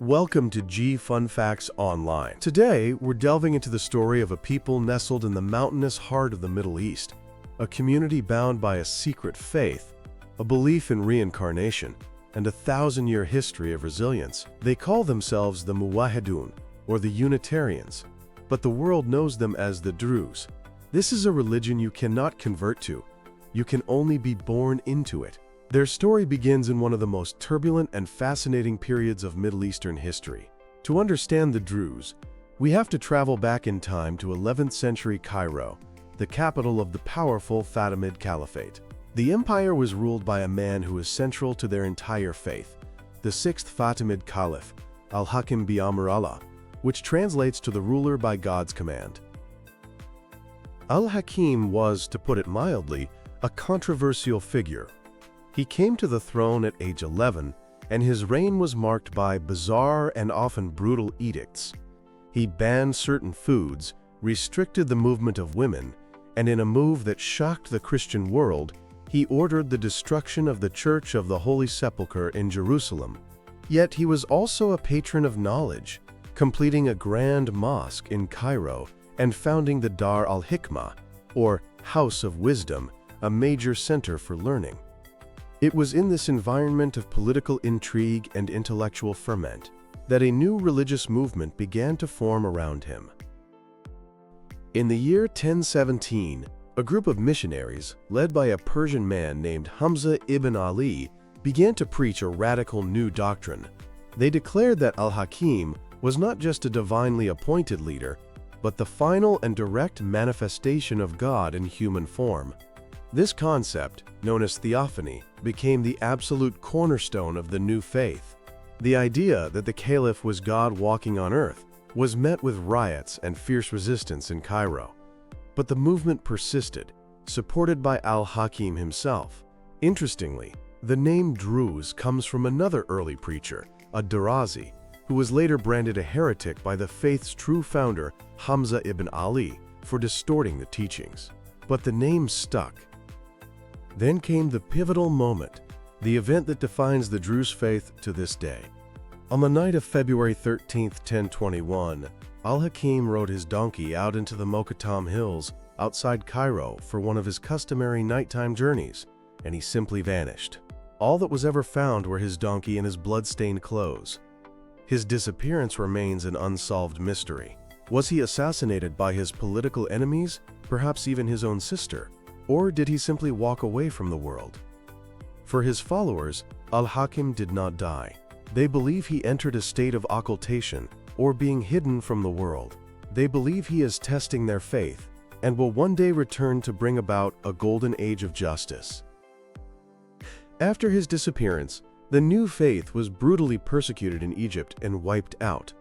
Welcome to G Fun Facts Online. Today, we're delving into the story of a people nestled in the mountainous heart of the Middle East, a community bound by a secret faith, a belief in reincarnation, and a thousand-year history of resilience. They call themselves the Muwahhidun, or the Unitarians, but the world knows them as the Druze. This is a religion you cannot convert to. You can only be born into it. Their story begins in one of the most turbulent and fascinating periods of Middle Eastern history. To understand the Druze, we have to travel back in time to 11th century Cairo, the capital of the powerful Fatimid Caliphate. The empire was ruled by a man who is central to their entire faith, the sixth Fatimid Caliph, Al-Hakim bi Amr Allah, which translates to the ruler by God's command. Al-Hakim was, to put it mildly, a controversial figure. He came to the throne at age 11, and his reign was marked by bizarre and often brutal edicts. He banned certain foods, restricted the movement of women, and in a move that shocked the Christian world, he ordered the destruction of the Church of the Holy Sepulchre in Jerusalem. Yet he was also a patron of knowledge, completing a grand mosque in Cairo and founding the Dar al-Hikmah, or House of Wisdom, a major center for learning. It was in this environment of political intrigue and intellectual ferment that a new religious movement began to form around him. In the year 1017, a group of missionaries, led by a Persian man named Hamza ibn Ali, began to preach a radical new doctrine. They declared that Al-Hakim was not just a divinely appointed leader, but the final and direct manifestation of God in human form. This concept, known as theophany, became the absolute cornerstone of the new faith. The idea that the caliph was God walking on earth was met with riots and fierce resistance in Cairo. But the movement persisted, supported by Al-Hakim himself. Interestingly, the name Druze comes from another early preacher, a Druze, who was later branded a heretic by the faith's true founder, Hamza ibn Ali, for distorting the teachings. But the name stuck. Then came the pivotal moment, the event that defines the Druze faith to this day. On the night of February 13, 1021, Al-Hakim rode his donkey out into the Mokattam Hills outside Cairo for one of his customary nighttime journeys, and he simply vanished. All that was ever found were his donkey and his blood-stained clothes. His disappearance remains an unsolved mystery. Was he assassinated by his political enemies, perhaps even his own sister? Or did he simply walk away from the world? For his followers, Al-Hakim did not die. They believe he entered a state of occultation, or being hidden from the world. They believe he is testing their faith, and will one day return to bring about a golden age of justice. After his disappearance, the new faith was brutally persecuted in Egypt and wiped out.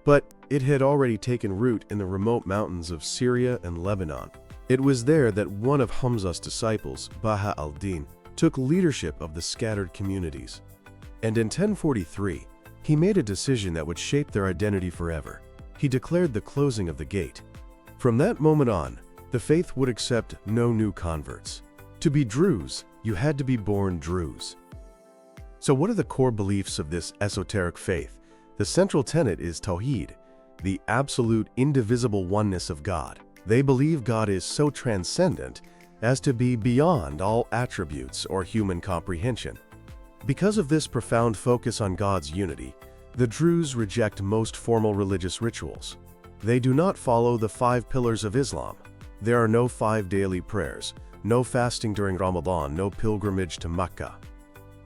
But it had already taken root in the remote mountains of Syria and Lebanon. It was there that one of Hamza's disciples, Baha al-Din, took leadership of the scattered communities. And in 1043, he made a decision that would shape their identity forever. He declared the closing of the gate. From that moment on, the faith would accept no new converts. To be Druze, you had to be born Druze. So what are the core beliefs of this esoteric faith? The central tenet is Tawhid, the absolute indivisible oneness of God. They believe God is so transcendent as to be beyond all attributes or human comprehension. Because of this profound focus on God's unity, the Druze reject most formal religious rituals. They do not follow the 5 pillars of Islam. There are no 5 daily prayers, no fasting during Ramadan, no pilgrimage to Mecca.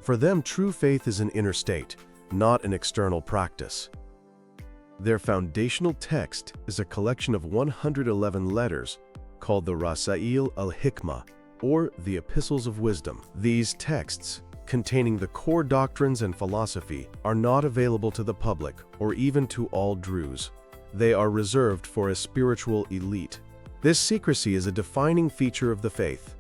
For them, true faith is an inner state, not an external practice. Their foundational text is a collection of 111 letters called the Rasail al-Hikmah, or the Epistles of Wisdom. These texts, containing the core doctrines and philosophy, are not available to the public or even to all Druze. They are reserved for a spiritual elite. This secrecy is a defining feature of the faith.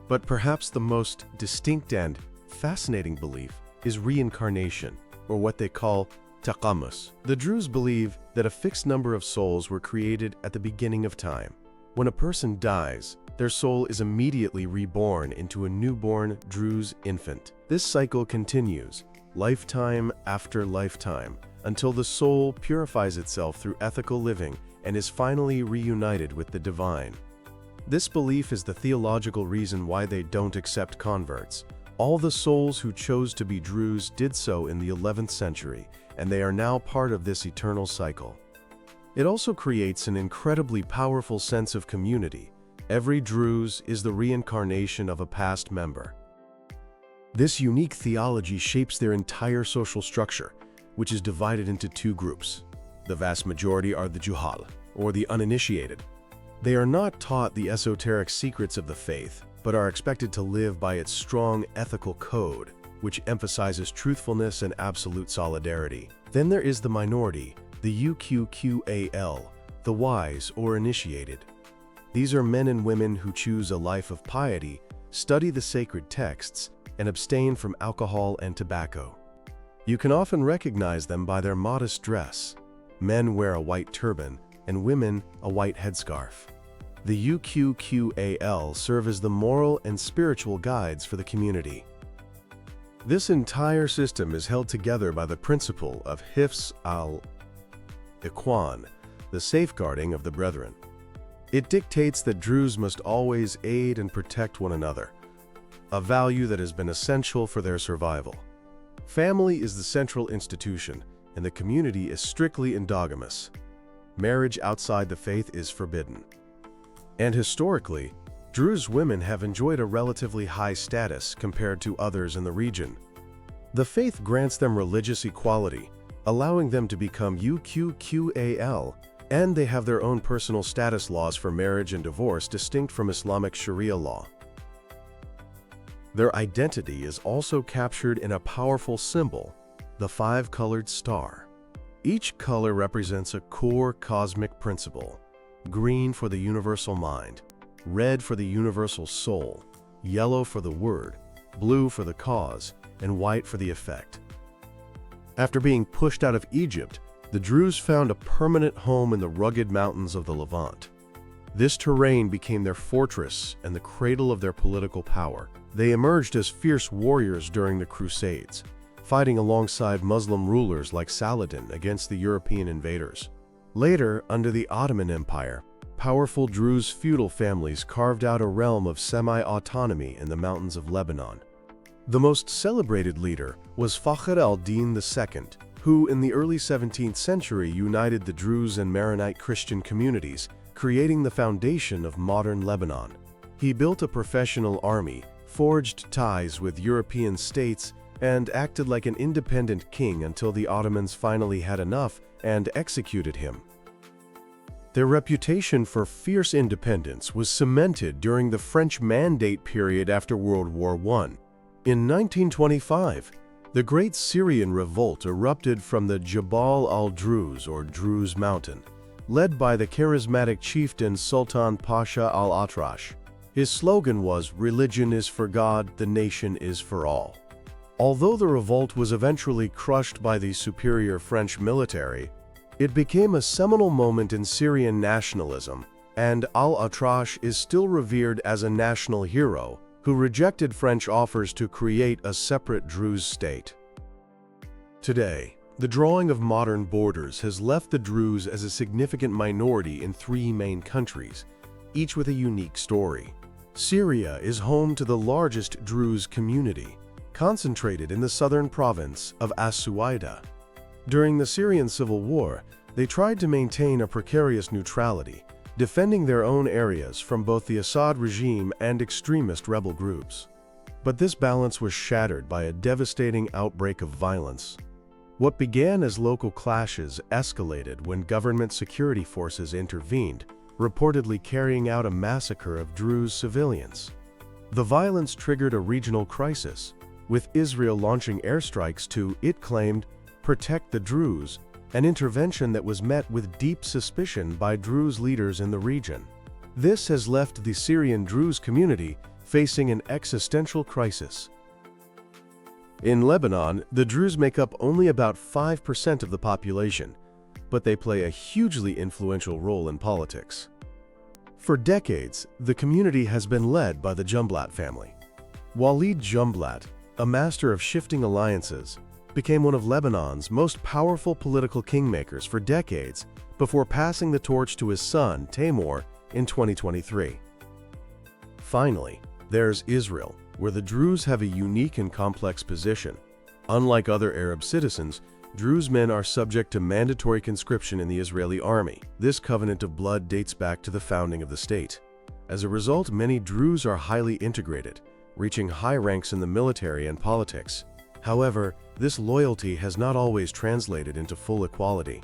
But perhaps the most distinct and fascinating belief is reincarnation, or what they call taqammus. The Druze believe that a fixed number of souls were created at the beginning of time. When a person dies, their soul is immediately reborn into a newborn Druze infant. This cycle continues, lifetime after lifetime, until the soul purifies itself through ethical living and is finally reunited with the divine. This belief is the theological reason why they don't accept converts. All the souls who chose to be Druze did so in the 11th century, and they are now part of this eternal cycle. It also creates an incredibly powerful sense of community. Every Druze is the reincarnation of a past member. This unique theology shapes their entire social structure, which is divided into two groups. The vast majority are the Juhal, or the uninitiated. They are not taught the esoteric secrets of the faith, but are expected to live by its strong ethical code, which emphasizes truthfulness and absolute solidarity. Then there is the minority, the Uqqal, the wise or initiated. These are men and women who choose a life of piety, study the sacred texts, and abstain from alcohol and tobacco. You can often recognize them by their modest dress. Men wear a white turban, and women a white headscarf. The Uqqal serve as the moral and spiritual guides for the community. This entire system is held together by the principle of Hifz al-Ikhwan, the safeguarding of the brethren. It dictates that Druze must always aid and protect one another, a value that has been essential for their survival. Family is the central institution, and the community is strictly endogamous. Marriage outside the faith is forbidden. And historically, Druze women have enjoyed a relatively high status compared to others in the region. The faith grants them religious equality, allowing them to become Uqqal, and they have their own personal status laws for marriage and divorce distinct from Islamic Sharia law. Their identity is also captured in a powerful symbol, the five-colored star. Each color represents a core cosmic principle: green for the universal mind, red for the universal soul, yellow for the word, blue for the cause, and white for the effect. After being pushed out of Egypt, the Druze found a permanent home in the rugged mountains of the Levant. This terrain became their fortress and the cradle of their political power. They emerged as fierce warriors during the Crusades, fighting alongside Muslim rulers like Saladin against the European invaders. Later, under the Ottoman Empire, powerful Druze feudal families carved out a realm of semi-autonomy in the mountains of Lebanon. The most celebrated leader was Fakhr al-Din II, who in the early 17th century united the Druze and Maronite Christian communities, creating the foundation of modern Lebanon. He built a professional army, forged ties with European states, and acted like an independent king until the Ottomans finally had enough and executed him. Their reputation for fierce independence was cemented during the French Mandate period after World War I. In 1925, the Great Syrian Revolt erupted from the Jabal al-Druze, or Druze Mountain, led by the charismatic chieftain Sultan Pasha al-Atrash. His slogan was, "Religion is for God, the nation is for all." Although the revolt was eventually crushed by the superior French military, it became a seminal moment in Syrian nationalism, and al-Atrash is still revered as a national hero who rejected French offers to create a separate Druze state. Today, the drawing of modern borders has left the Druze as a significant minority in three main countries, each with a unique story. Syria is home to the largest Druze community, concentrated in the southern province of As-Suwaida. During the Syrian civil war, they tried to maintain a precarious neutrality, defending their own areas from both the Assad regime and extremist rebel groups. But this balance was shattered by a devastating outbreak of violence. What began as local clashes escalated when government security forces intervened, reportedly carrying out a massacre of Druze civilians. The violence triggered a regional crisis, with Israel launching airstrikes to, it claimed, protect the Druze, an intervention that was met with deep suspicion by Druze leaders in the region. This has left the Syrian Druze community facing an existential crisis. In Lebanon, the Druze make up only about 5% of the population, but they play a hugely influential role in politics. For decades, the community has been led by the Jumblat family. Walid Jumblat, a master of shifting alliances, became one of Lebanon's most powerful political kingmakers for decades before passing the torch to his son, Tamur, in 2023. Finally, there's Israel, where the Druze have a unique and complex position. Unlike other Arab citizens, Druze men are subject to mandatory conscription in the Israeli army. This covenant of blood dates back to the founding of the state. As a result, many Druze are highly integrated, reaching high ranks in the military and politics. However, this loyalty has not always translated into full equality.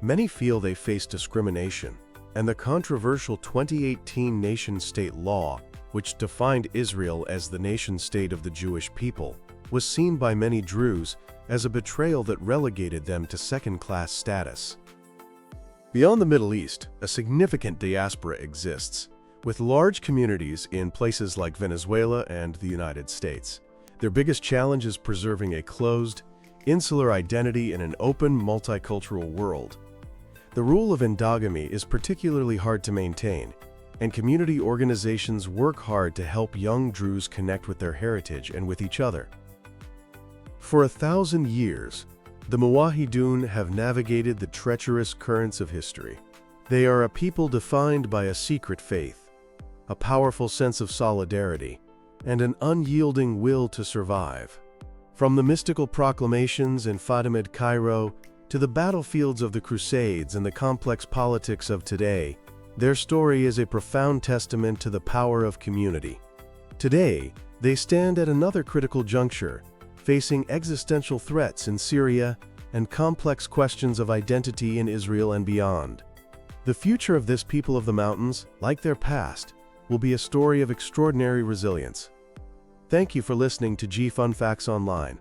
Many feel they face discrimination, and the controversial 2018 nation-state law, which defined Israel as the nation-state of the Jewish people, was seen by many Druze as a betrayal that relegated them to second-class status. Beyond the Middle East, a significant diaspora exists, with large communities in places like Venezuela and the United States. Their biggest challenge is preserving a closed, insular identity in an open, multicultural world. The rule of endogamy is particularly hard to maintain, and community organizations work hard to help young Druze connect with their heritage and with each other. For 1,000 years, the Muwahidun have navigated the treacherous currents of history. They are a people defined by a secret faith, a powerful sense of solidarity, and an unyielding will to survive. From the mystical proclamations in Fatimid Cairo to the battlefields of the Crusades and the complex politics of today, their story is a profound testament to the power of community. Today, they stand at another critical juncture, facing existential threats in Syria and complex questions of identity in Israel and beyond. The future of this people of the mountains, like their past, will be a story of extraordinary resilience. Thank you for listening to G Fun Facts Online.